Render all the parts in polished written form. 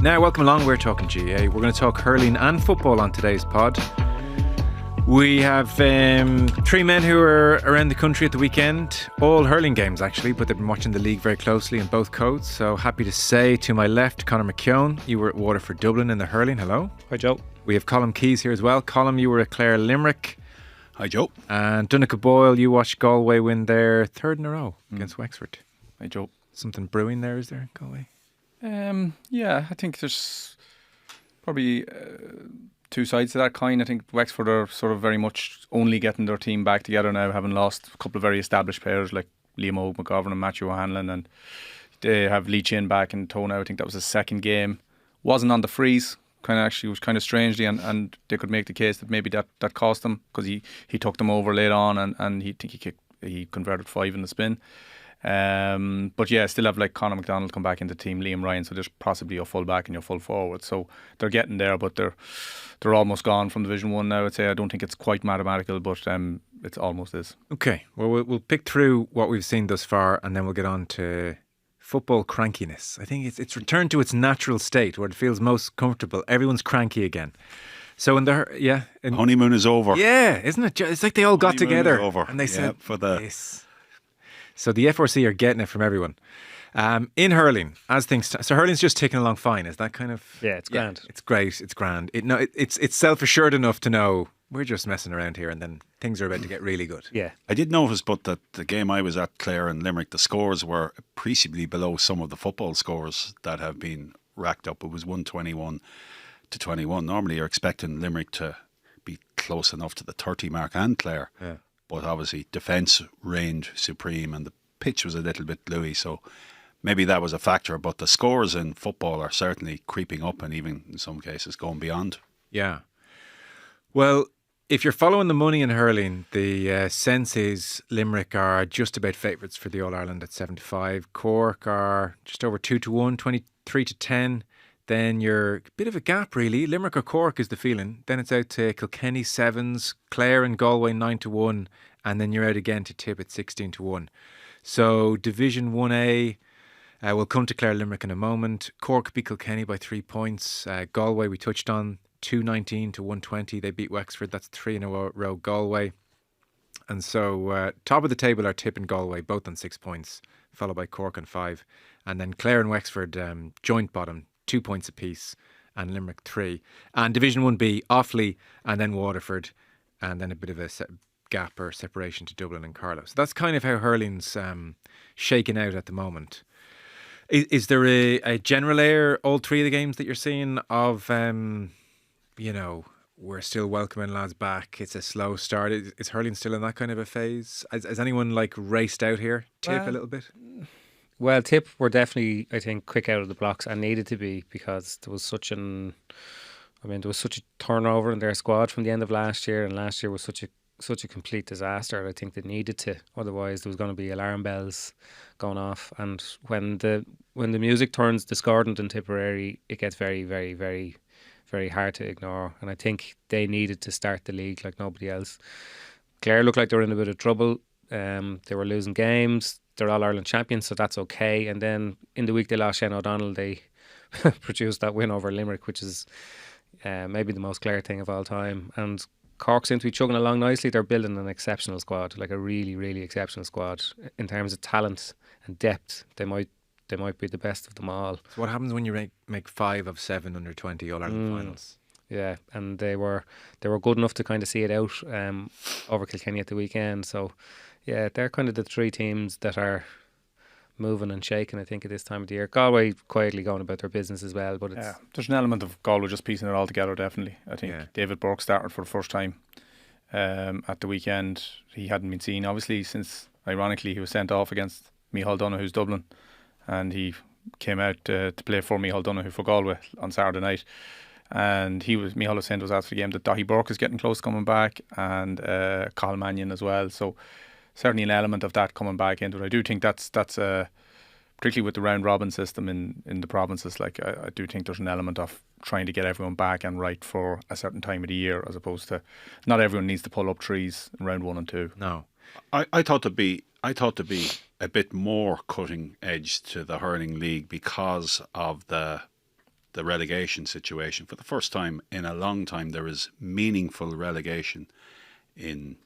Now, welcome along. We're talking GAA. We're going to talk hurling and football on today's pod. We have three men who are around the country at the weekend. All hurling games, actually, but they've been watching the league very closely in both codes. So happy to say, to my left, Conor McKeon. You were at Waterford Dublin in the hurling. Hello. Hi, Joe. We have Colm Keys here as well. Colm, you were at Clare Limerick. Hi, Joe. And Donnchadh Boyle, you watched Galway win their third in a row against Wexford. Hi, Joe. Something brewing there, is there, Galway? Yeah, I think there's probably two sides to that coin. I think Wexford are sort of very much only getting their team back together now, having lost a couple of very established players like Liam McGovern and Matthew O'Hanlon, and they have Lee Chin back in tow now. I think that was his second game. Wasn't on the freeze, was kind of strangely, and they could make the case that maybe that cost them, because he took them over late on, and he converted 5 in the spin. But yeah, still have like Conor McDonald come back into the team, Liam Ryan, so there's possibly your full back and your full forward, so they're getting there, but they're almost gone from Division 1 now. I'd say I don't think it's quite mathematical, but it almost is. Okay, well we'll pick through what we've seen thus far, and then we'll get on to football crankiness. I think it's returned to its natural state where it feels most comfortable. Everyone's cranky again. So honeymoon is over. Yeah, isn't it? It's like they all got together and they said for the this. So the FRC are getting it from everyone. In hurling, as things so hurling's just ticking along fine. Is that kind of it's grand. It's great. It's grand. It's self-assured enough to know we're just messing around here, and then things are about to get really good. Yeah, I did notice, but that the game I was at, Clare and Limerick, the scores were appreciably below some of the football scores that have been racked up. It was 121 to 21. Normally, you're expecting Limerick to be close enough to the 30 mark, and Clare. Yeah. But obviously, defence reigned supreme, and the pitch was a little bit gluey, so maybe that was a factor. But the scores in football are certainly creeping up, and even in some cases going beyond. Yeah. Well, if you're following the money in hurling, the sense is Limerick are just about favourites for the All Ireland at 75. Cork are just over 2-1, 23 to 10. Then you're a bit of a gap, really. Limerick or Cork is the feeling. Then it's out to Kilkenny 7s, Clare and Galway 9-1, and then you're out again to Tip at 16-1. So Division 1A, we'll come to Clare Limerick in a moment. Cork beat Kilkenny by 3 points. Galway, we touched on, 219 to 120. They beat Wexford. That's 3 in a row, Galway. And so top of the table are Tip and Galway, both on 6 points, followed by Cork on 5. And then Clare and Wexford, joint bottom, 2 points apiece, and Limerick 3. And Division 1B, Offaly, and then Waterford, and then a bit of a gap or separation to Dublin and Carlow. So that's kind of how hurling's shaken out at the moment. Is there a general air, all three of the games that you're seeing, of, we're still welcoming lads back, it's a slow start? Is hurling still in that kind of a phase? Has anyone raced out here, Tip, a little bit? Well, Tip were definitely, I think, quick out of the blocks, and needed to be, because there was such a turnover in their squad from the end of last year, and last year was such a complete disaster. I think they needed to, otherwise there was going to be alarm bells going off. And when the music turns discordant in Tipperary, it gets very, very, very, very hard to ignore. And I think they needed to start the league like nobody else. Clare looked like they were in a bit of trouble. They were losing games. They're All-Ireland champions, so that's okay. And then in the week they lost Shane O'Donnell, they produced that win over Limerick, which is maybe the most Clare thing of all time. And Cork seem to be chugging along nicely. They're building an exceptional squad, like a really, really exceptional squad. In terms of talent and depth, they might be the best of them all. So what happens when you make 5 of 7 under 20 All-Ireland finals? Yeah, and they were good enough to kind of see it out over Kilkenny at the weekend. So yeah, they're kind of the three teams that are moving and shaking, I think, at this time of the year. Galway quietly going about their business as well, but there's an element of Galway just piecing it all together, definitely. I think David Burke started for the first time at the weekend. He hadn't been seen, obviously, since, ironically, he was sent off against Micheál Donoghue's Dublin, and he came out to play for Micheál Donoghue for Galway on Saturday night. And Micheál was saying to us after the game that Daithí Burke is getting close to coming back, and Cathal Mannion as well. So certainly an element of that coming back into it. I do think that's particularly with the round robin system in the provinces. I do think there's an element of trying to get everyone back and right for a certain time of the year, as opposed to not everyone needs to pull up trees in round 1 and 2. No, I thought to be a bit more cutting edge to the hurling league because of the the relegation situation. For the first time in a long time, there is meaningful relegation in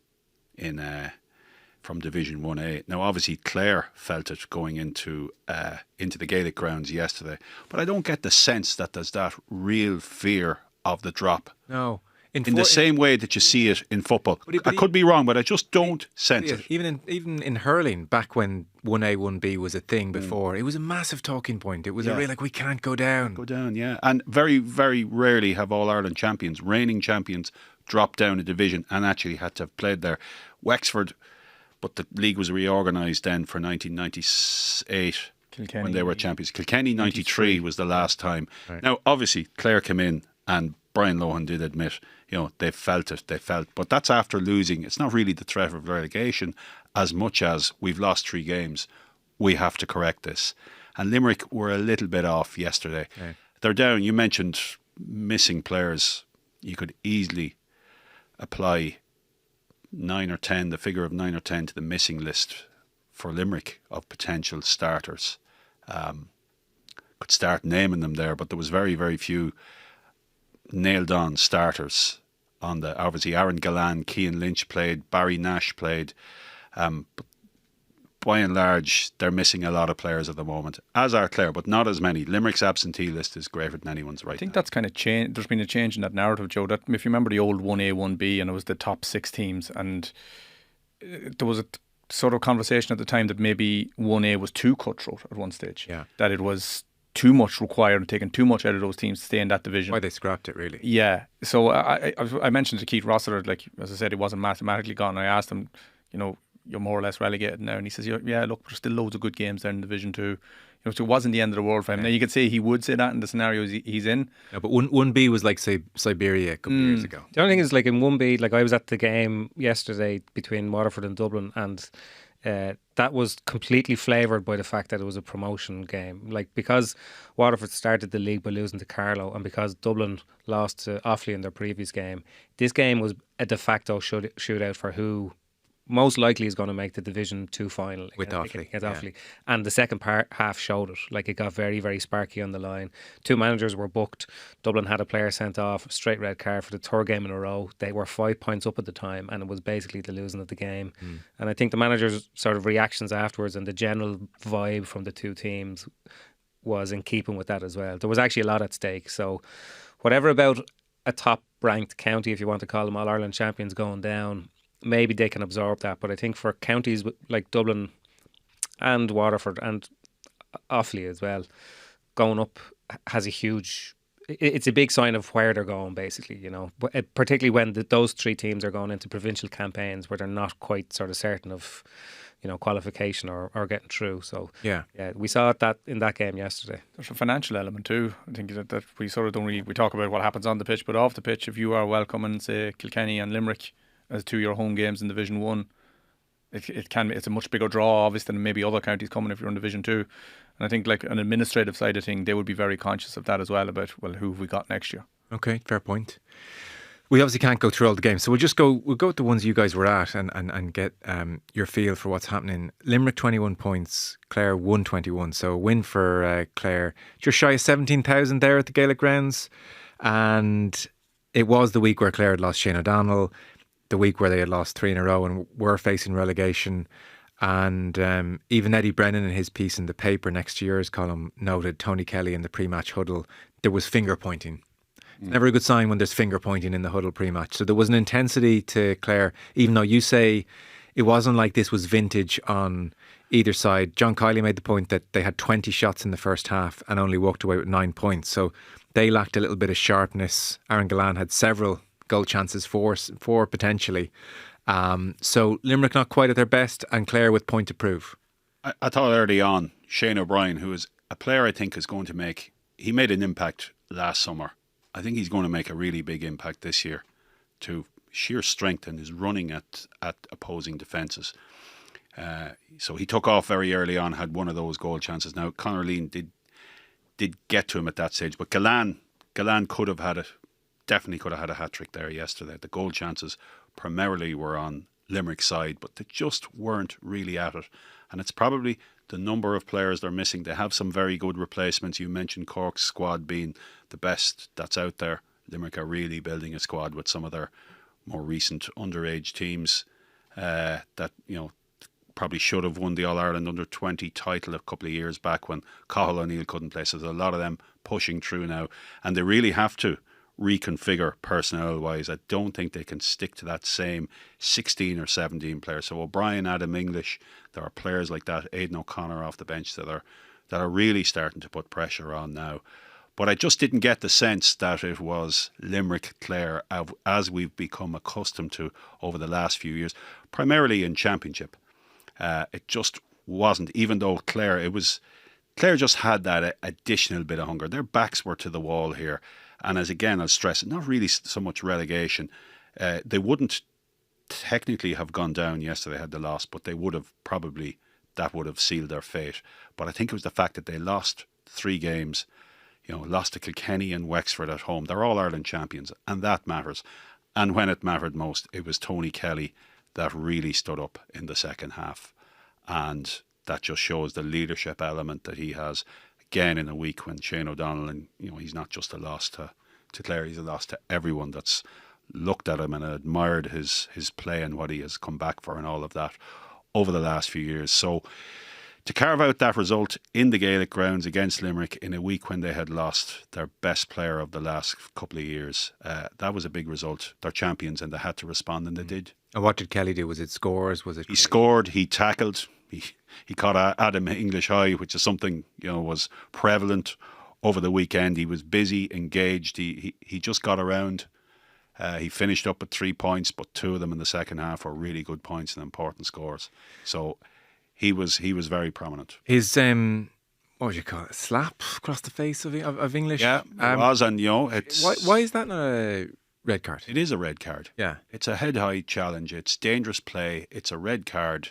from Division 1A. Now, obviously, Clare felt it going into the Gaelic grounds yesterday, but I don't get the sense that there's that real fear of the drop. No. In the same way that you see it in football. I could be wrong, but I just don't sense it. Even in hurling, back when 1A, 1B was a thing before, it was a massive talking point. It was a real, like, we can't go down. Go down, yeah. And very, very rarely have All-Ireland champions, reigning champions, dropped down a division and actually had to have played there. Wexford, but the league was reorganised then for 1998 when they were champions. Kilkenny 93 was the last time. Right. Now, obviously, Clare came in and Brian Lohan did admit, they felt it. But that's after losing. It's not really the threat of relegation as much as we've lost 3 games. We have to correct this. And Limerick were a little bit off yesterday. Okay. They're down. You mentioned missing players. You could easily apply 9 or 10, the figure of 9 or 10 to the missing list for Limerick of potential starters. Could start naming them there, but there was very, very few nailed on starters on the. Obviously Aaron Gallan, Cian Lynch played, Barry Nash played, but by and large they're missing a lot of players at the moment, as are Clare, but not as many. Limerick's absentee list is greater than anyone's right I think now. That's kind of changed. There's been a change in that narrative, Joe, that if you remember the old 1A, 1B and it was the top 6 teams, and there was a sort of conversation at the time that maybe 1A was too cutthroat at one stage, that it was too much required and taking too much out of those teams to stay in that division. Why they scrapped it, really. Yeah. So I mentioned to Keith Rossiter, like, as I said, he wasn't mathematically gone. I asked him, you're more or less relegated now, and he says, yeah, look, there's still loads of good games there in Division 2. So it wasn't the end of the world for him. Now, you could say he would say that in the scenarios he's in. Yeah, but 1B was like, say, Siberia a couple of years ago. The only thing is, like, in 1B, like, I was at the game yesterday between Waterford and Dublin, and that was completely flavoured by the fact that it was a promotion game. Like, because Waterford started the league by losing to Carlow, and because Dublin lost to Offaly in their previous game, this game was a de facto shootout for who most likely is going to make the Division 2 final with Offaly. Offaly. And the second half showed it. Like, it got very, very sparky on the line. 2 managers were booked. Dublin had a player sent off, straight red card for the 3rd game in a row. They were 5 points up at the time, and it was basically the losing of the game. And I think the managers' sort of reactions afterwards and the general vibe from the 2 teams was in keeping with that as well. There was actually a lot at stake. So whatever about a top-ranked county, if you want to call them All-Ireland champions, going down, maybe they can absorb that. But I think for counties like Dublin and Waterford and Offaly as well, going up has a huge... It's a big sign of where they're going, basically, particularly when those 3 teams are going into provincial campaigns where they're not quite sort of certain of, qualification or getting through. So, yeah, we saw that in that game yesterday. There's a financial element too. I think that we sort of don't really... We talk about what happens on the pitch, but off the pitch, if you are welcoming, say, Kilkenny and Limerick as 2 your home games in Division 1, it's a much bigger draw, obviously, than maybe other counties coming if you're in Division 2. And I think, like, an administrative side of thing, they would be very conscious of that as well, about, well, who have we got next year? Okay, fair point. We obviously can't go through all the games, so we'll go with the ones you guys were at and get your feel for what's happening. Limerick 21 points, Clare 121, so a win for Clare. Just shy of 17,000 there at the Gaelic grounds, and it was the week where Clare had lost Shane O'Donnell, the week where they had lost 3 in a row and were facing relegation. And even Eddie Brennan in his piece in the paper next to yours column noted Tony Kelly in the pre-match huddle, there was finger pointing. It's never a good sign when there's finger pointing in the huddle pre-match. So there was an intensity to Clare, even though you say it wasn't like this was vintage on either side. John Kiley made the point that they had 20 shots in the first half and only walked away with 9 points. So they lacked a little bit of sharpness. Aaron Gallan had several goal chances for potentially. So Limerick not quite at their best, and Clare with point to prove. I thought early on, Shane O'Brien, who is a player I think is going to he made an impact last summer. I think he's going to make a really big impact this year to sheer strength and his running at opposing defences. So he took off very early on, had one of those goal chances. Now, Conor Lean did get to him at that stage, but Gallan could have had it. Definitely could have had a hat-trick there yesterday. The goal chances primarily were on Limerick's side, but they just weren't really at it. And it's probably the number of players they're missing. They have some very good replacements. You mentioned Cork's squad being the best that's out there. Limerick are really building a squad with some of their more recent underage teams that, you know, probably should have won the All-Ireland Under-20 title a couple of years back when Cathal O'Neill couldn't play. So there's a lot of them pushing through now. And they really have to reconfigure personnel-wise. I don't think they can stick to that same 16 or 17 players. So O'Brien, Adam English, there are players like that, Aidan O'Connor off the bench that are really starting to put pressure on now. But I just didn't get the sense that it was Limerick, Clare, as we've become accustomed to over the last few years, primarily in Championship. It just wasn't, even though Clare just had that additional bit of hunger. Their backs were to the wall here. And as again, I'll stress it, not really so much relegation. They wouldn't technically have gone down yesterday had they lost, but they would have probably, that would have sealed their fate. But I think it was the fact that they lost 3 games, you know, lost to Kilkenny and Wexford at home. They're All-Ireland champions, and that matters. And when it mattered most, it was Tony Kelly that really stood up in the second half. And that just shows the leadership element that he has. Again, in a week when Shane O'Donnell, and you know, he's not just a loss to Clare, he's a loss to everyone that's looked at him and admired his play and what he has come back for and all of that over the last few years. So to carve out that result in the Gaelic grounds against Limerick in a week when they had lost their best player of the last couple of years, that was a big result. They're champions and they had to respond, and they did. And what did Kelly do? Was it scores? Was it? He scored. He tackled. He caught Adam English high, which is something, you know, was prevalent over the weekend. He was busy, engaged. He just got around. He finished up at 3 points, but 2 of them in the second half were really good points and important scores. So he was very prominent. His what would you call it? Slap across the face of English. Yeah, it was, and you know, it's why is that not a red card? It is a red card. Yeah, it's a head-high challenge. It's dangerous play. It's a red card.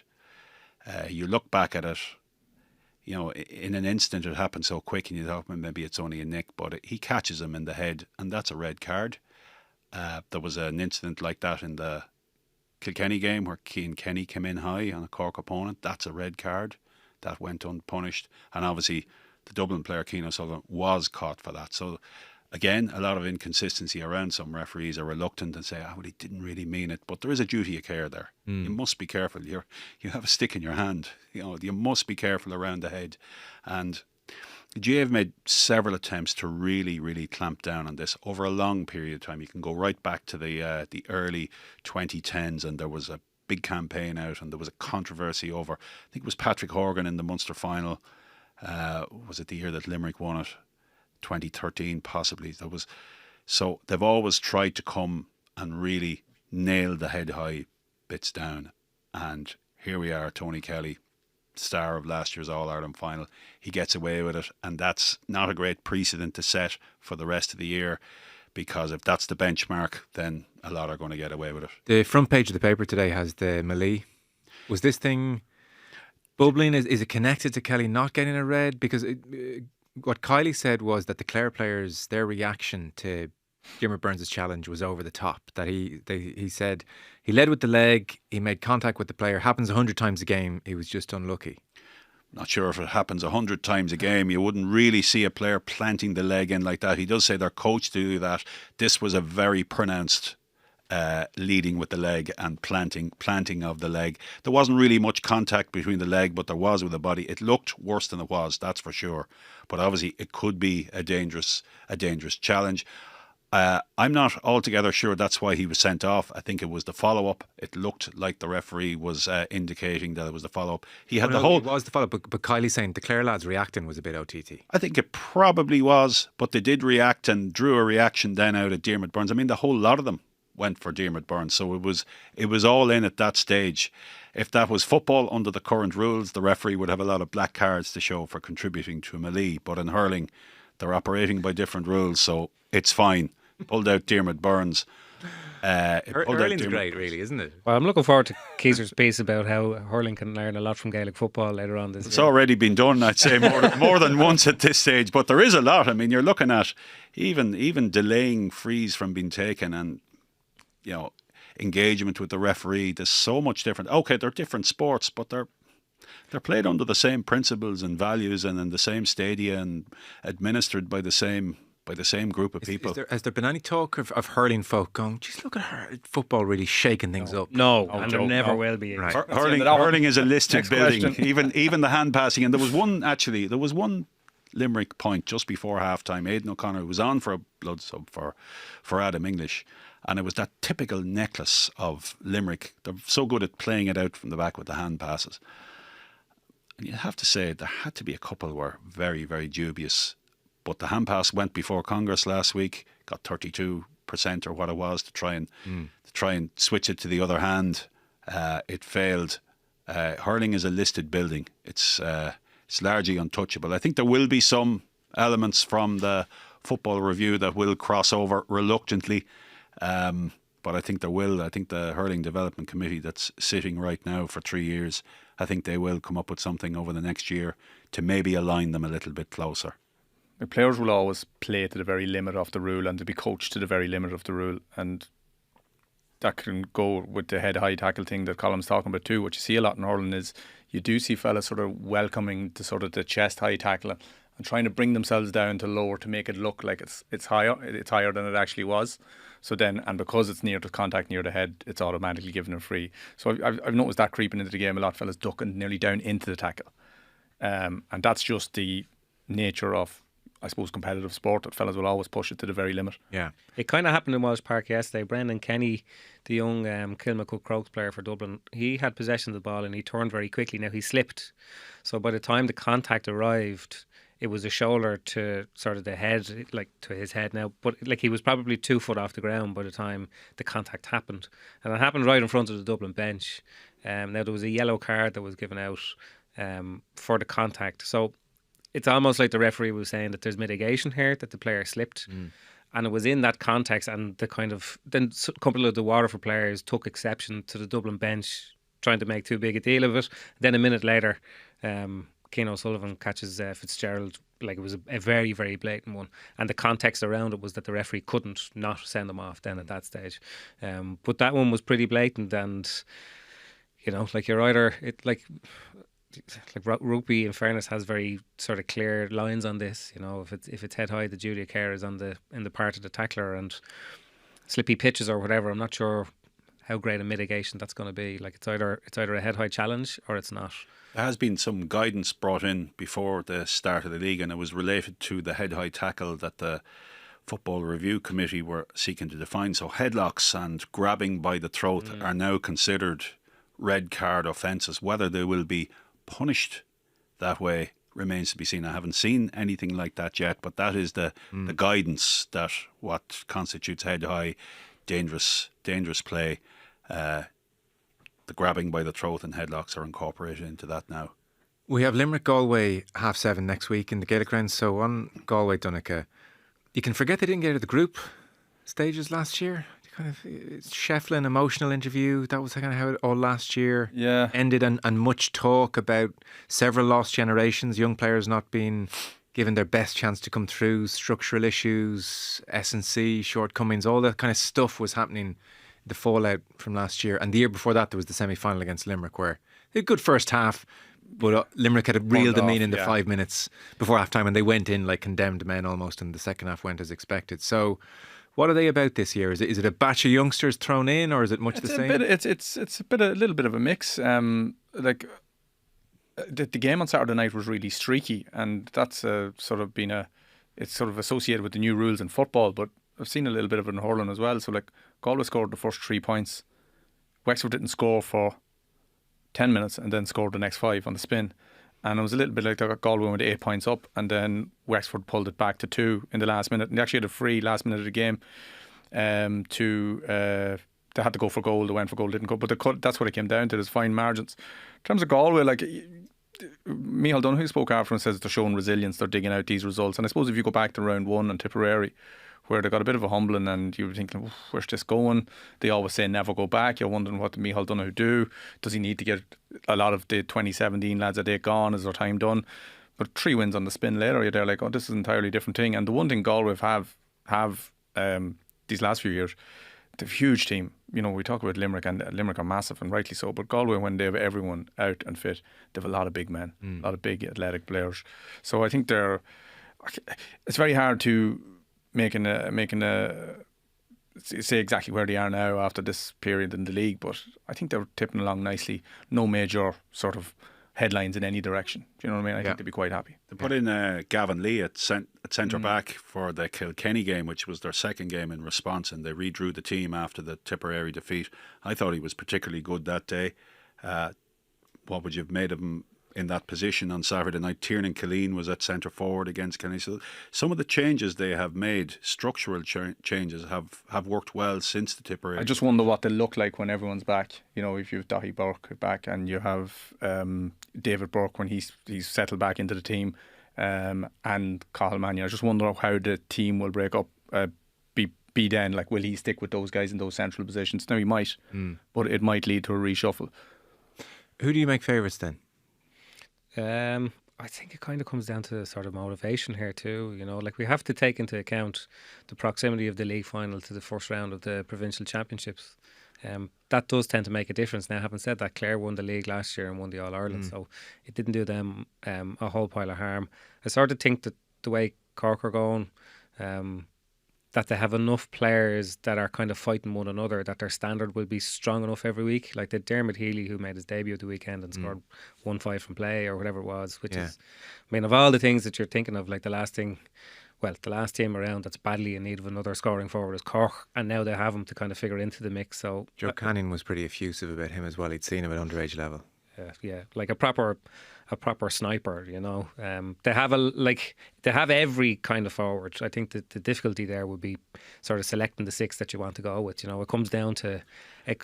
You look back at it, you know, in an instant it happened so quick, and you thought maybe it's only a nick, but he catches him in the head, and that's a red card. There was an incident like that in the Kilkenny game where Cian Kenny came in high on a Cork opponent. That's a red card. That went unpunished. And obviously the Dublin player, Cian O'Sullivan, was caught for that. So again, a lot of inconsistency around. Some referees are reluctant and say, well, he didn't really mean it. But there is a duty of care there. You must be careful. You have a stick in your hand. You know, you must be careful around the head. And the GAA have made several attempts to really, really clamp down on this over a long period of time. You can go right back to the early 2010s, and there was a big campaign out, and there was a controversy over, I think it was Patrick Horgan in the Munster final. Was it the year that Limerick won it? 2013 possibly. So they've always tried to come and really nail the head high bits down. And here we are, Tony Kelly, star of last year's All-Ireland final. He gets away with it, and that's not a great precedent to set for the rest of the year, because if that's the benchmark, then a lot are going to get away with it. The front page of the paper today has the melee. Was this thing bubbling? Is it connected to Kelly not getting a red? Because what Kylie said was that the Clare players, their reaction to Diarmaid Byrnes' challenge was over the top. That he said he led with the leg, he made contact with the player, happens 100 times a game, he was just unlucky. Not sure if it happens 100 times a game. You wouldn't really see a player planting the leg in like that. He does say they're coached to do that. This was a very pronounced leading with the leg and planting of the leg. There wasn't really much contact between the leg, but there was with the body. It looked worse than it was, that's for sure. But obviously it could be a dangerous challenge. I'm not altogether sure that's why he was sent off. I think it was the follow-up. It looked like the referee was indicating that it was the follow-up. It was the follow-up, but Kylie's saying the Clare lads reacting was a bit OTT. I think it probably was, but they did react and drew a reaction then out at Diarmaid Byrnes. I mean, the whole lot of them went for Diarmaid Byrnes, so it was all in at that stage. If that was football under the current rules, the referee would have a lot of black cards to show for contributing to a melee. But in hurling, they're operating by different rules, so it's fine. Pulled out Diarmaid Byrnes. Hurling's great, really, isn't it? Well, I'm looking forward to Keezer's piece about how hurling can learn a lot from Gaelic football later on this year. It's already been done, I'd say, more than once at this stage. But there is a lot. I mean, you're looking at even delaying frees from being taken, and you know, engagement with the referee. There's so much different. Okay, they're different sports, but they're They're played under the same principles and values and in the same stadia and administered by the same group of people. Has there been any talk of hurling folk going, geez, look at her football really shaking things up? No, Oh, and Joe, there never no. will be. Right. Hurling is a listed Next building. question. Even the hand passing, and there was one Limerick point just before half time. Aidan O'Connor was on for a blood sub for Adam English, and it was that typical necklace of Limerick. They're so good at playing it out from the back with the hand passes. And you have to say there had to be a couple were very, very dubious. But the hand pass went before Congress last week, got 32% or what it was to try and switch it to the other hand. It failed. Hurling is a listed building. It's largely untouchable. I think there will be some elements from the football review that will cross over reluctantly. But I think there will. I think the Hurling Development Committee that's sitting right now for 3 years, I think they will come up with something over the next year to maybe align them a little bit closer. The players will always play to the very limit of the rule and to be coached to the very limit of the rule, and that can go with the head high tackle thing that Colm's talking about too. What you see a lot in hurling is you do see fellas sort of welcoming the sort of the chest high tackle and trying to bring themselves down to lower to make it look like it's higher than it actually was. So then, and because it's near to contact near the head, it's automatically given a free. So I've noticed that creeping into the game. A lot of fellas ducking nearly down into the tackle, and that's just the nature of, I suppose, competitive sport, that fellas will always push it to the very limit. Yeah. It kind of happened in Walsh Park yesterday. Brendan Kenny, the young Kilmacud Crokes player for Dublin, he had possession of the ball and he turned very quickly. Now he slipped, so by the time the contact arrived, it was a shoulder to sort of the head, like to his head now, but like he was probably 2 foot off the ground by the time the contact happened, and it happened right in front of the Dublin bench. Now there was a yellow card that was given out for the contact, so it's almost like the referee was saying that there's mitigation here, that the player slipped. And it was in that context, and the kind of then a couple of the Waterford players took exception to the Dublin bench trying to make too big a deal of it. Then a minute later, Cian O'Sullivan catches Fitzgerald, like it was a very, very blatant one. And the context around it was that the referee couldn't not send them off then at that stage. But that one was pretty blatant, and you know, like you're either like rugby, in fairness, has very sort of clear lines on this. You know, if it's head high, the duty of care is in the part of the tackler, and slippy pitches or whatever, I'm not sure how great a mitigation that's going to be. Like it's either a head high challenge or it's not. There has been some guidance brought in before the start of the league, and it was related to the head high tackle that the Football Review Committee were seeking to define. So headlocks and grabbing by the throat are now considered red card offences. Whether they will be punished that way remains to be seen. I haven't seen anything like that yet, but that is the guidance, that what constitutes head high, dangerous play. The grabbing by the throat and headlocks are incorporated into that now. We have Limerick Galway 7:30 next week in the Gaelic round. So on Galway Donnchadh, you can forget they didn't get out of the group stages last year. Kind of Shefflin emotional interview, that was kind of how it all last year ended, and much talk about several lost generations, young players not being given their best chance to come through, structural issues, S&C shortcomings, all that kind of stuff was happening, the fallout from last year. And the year before that there was the semi-final against Limerick, where they had a good first half, but Limerick had reeled them in the 5 minutes before half time, and they went in like condemned men almost, and the second half went as expected. So what are they about this year? Is it a batch of youngsters thrown in, or is it much the same? It's a little bit of a mix. Like the game on Saturday night was really streaky, and that's sort of been it's sort of associated with the new rules in football. But I've seen a little bit of it in hurling as well. So like Galway scored the first 3 points, Wexford didn't score for 10 minutes, and then scored the next 5 on the spin. And it was a little bit like they got Galway with 8 points up, and then Wexford pulled it back to 2 in the last minute. And they actually had a free last minute of the game. They had to go for goal. They went for goal, didn't go. But that's what it came down to. There's fine margins. In terms of Galway, like Micheal Donoghue spoke after and says they're showing resilience. They're digging out these results. And I suppose if you go back to round 1 in Tipperary, where they got a bit of a humbling, and you were thinking, where's this going? They always say never go back. You're wondering what Micheal Donoghue do. Does he need to get a lot of the 2017 lads, are they gone? Is their time done? But 3 wins on the spin later, you're there like, oh, this is an entirely different thing. And the one thing Galway have these last few years, they've a huge team, we talk about Limerick, and Limerick are massive, and rightly so. But Galway, when they have everyone out and fit, they have a lot of big men, a lot of big athletic players. So I think it's very hard to making a say exactly where they are now after this period in the league. But I think they're tipping along nicely. No major sort of headlines in any direction. Do you know what I mean? I think they'd be quite happy. They put in Gavin Lee at centre back for the Kilkenny game, which was their second game in response, and they redrew the team after the Tipperary defeat. I thought he was particularly good that day. What would you have made of him in that position on Saturday night? Tiernan Killeen was at centre forward against Kilkenny. So some of the changes they have made, structural changes, have worked well since the Tipperary. I just wonder what they'll look like when everyone's back. If you've Daithí Burke back and you have David Burke when he's settled back into the team, and Cathal Mannion. I just wonder how the team will break up. Be then, like, will he stick with those guys in those central positions? Now he might, but it might lead to a reshuffle. Who do you make favourites then? I think it kind of comes down to sort of motivation here too. Like, we have to take into account the proximity of the league final to the first round of the provincial championships. That does tend to make a difference. Now, having said that, Clare won the league last year and won the All-Ireland, so it didn't do them a whole pile of harm. I sort of think that the way Cork are going, that they have enough players that are kind of fighting one another, that their standard will be strong enough every week. Like the Dermot Healy, who made his debut at the weekend and scored 1-5 from play or whatever it was, which is, I mean, of all the things that you're thinking of, like the last team around that's badly in need of another scoring forward is Cork, and now they have him to kind of figure into the mix. So Joe Canning was pretty effusive about him as well. He'd seen him at underage level. Like a proper sniper, They have every kind of forward. I think that the difficulty there would be sort of selecting the six that you want to go with. It comes down to a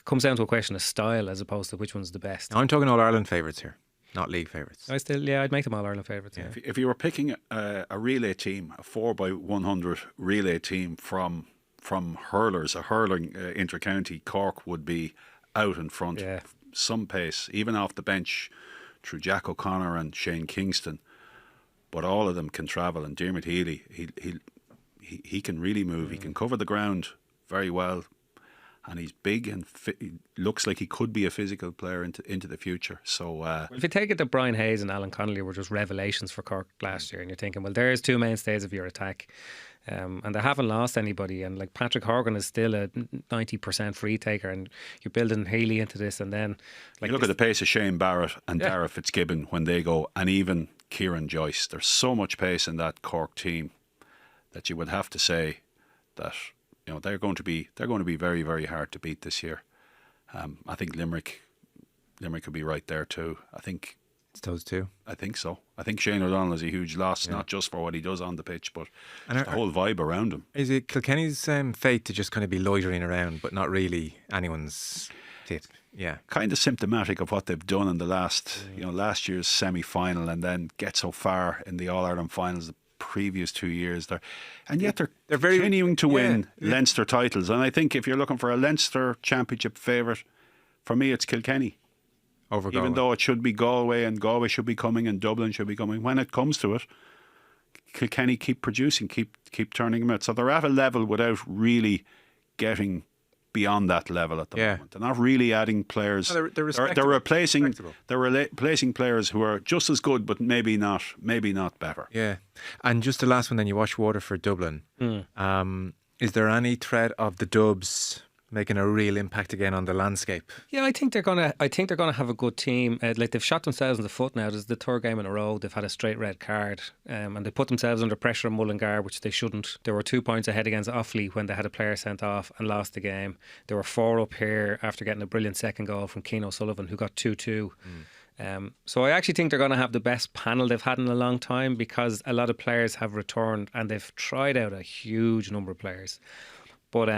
question of style as opposed to which one's the best. I'm talking All Ireland favourites here, not league favourites. I'd make them All Ireland favourites. Yeah. If you were picking a relay team, a 4x100 relay team from hurlers, a hurling inter-county, Cork would be out in front. Yeah. Some pace, even off the bench, through Jack O'Connor and Shane Kingston, but all of them can travel. And Dermot Healy, he can really move. He can cover the ground very well, and he's big and he looks like he could be a physical player into the future. So if you take it that Brian Hayes and Alan Connolly were just revelations for Cork last year, and you're thinking, well, there's two mainstays of your attack. And they haven't lost anybody, and like Patrick Horgan is still a 90% free taker, and you're building Healy into this, and then you look at the pace of Shane Barrett and Dara Fitzgibbon when they go, and even Kieran Joyce. There's so much pace in that Cork team that you would have to say that they're going to be very, very hard to beat this year. I think Limerick could be right there too. I think it's those two. I think so. I think Shane O'Donnell is a huge loss, not just for what he does on the pitch, but the whole vibe around him. Is it Kilkenny's fate to just kind of be loitering around, but not really anyone's tip? Yeah. Kind of symptomatic of what they've done in the last year's semi-final, and then get so far in the All-Ireland finals the previous 2 years. They're very continuing to win Leinster titles. And I think if you're looking for a Leinster championship favourite, for me it's Kilkenny. Over Galway. Even though it should be Galway, and Galway should be coming, and Dublin should be coming. When it comes to it, Kilkenny keep producing, keep turning them out. So they're at a level without really getting beyond that level at the moment. They're not really adding players. No, they're replacing players who are just as good, but maybe not better. Yeah. And just the last one, then, you watch Waterford Dublin. Is there any threat of the Dubs making a real impact again on the landscape? Yeah, I think they're gonna have a good team. Like, they've shot themselves in the foot now. This is the third game in a row they've had a straight red card, and they put themselves under pressure in Mullingar, which they shouldn't. They were 2 points ahead against Offaly when they had a player sent off and lost the game. They were 4 up here after getting a brilliant second goal from Keane O'Sullivan, who got 2-2. So I actually think they're going to have the best panel they've had in a long time, because a lot of players have returned and they've tried out a huge number of players. But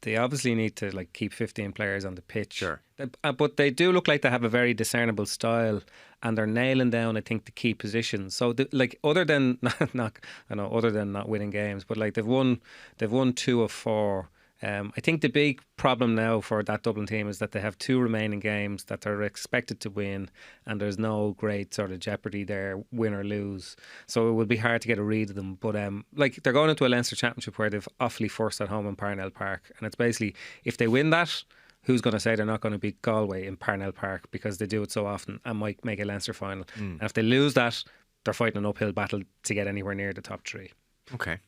they obviously need to keep 15 players on the pitch. Sure. But they do look like they have a very discernible style, and they're nailing down, I think, the key positions. So other than not winning games, but they've won 2 of 4 I think the big problem now for that Dublin team is that they have 2 remaining games that they're expected to win, and there's no great sort of jeopardy there, win or lose. So it would be hard to get a read of them. But like they're going into a Leinster Championship where they've Offaly first at home in Parnell Park, and it's basically if they win that, who's going to say they're not going to beat Galway in Parnell Park because they do it so often and might make a Leinster final. And if they lose that, they're fighting an uphill battle to get anywhere near the top 3. Okay.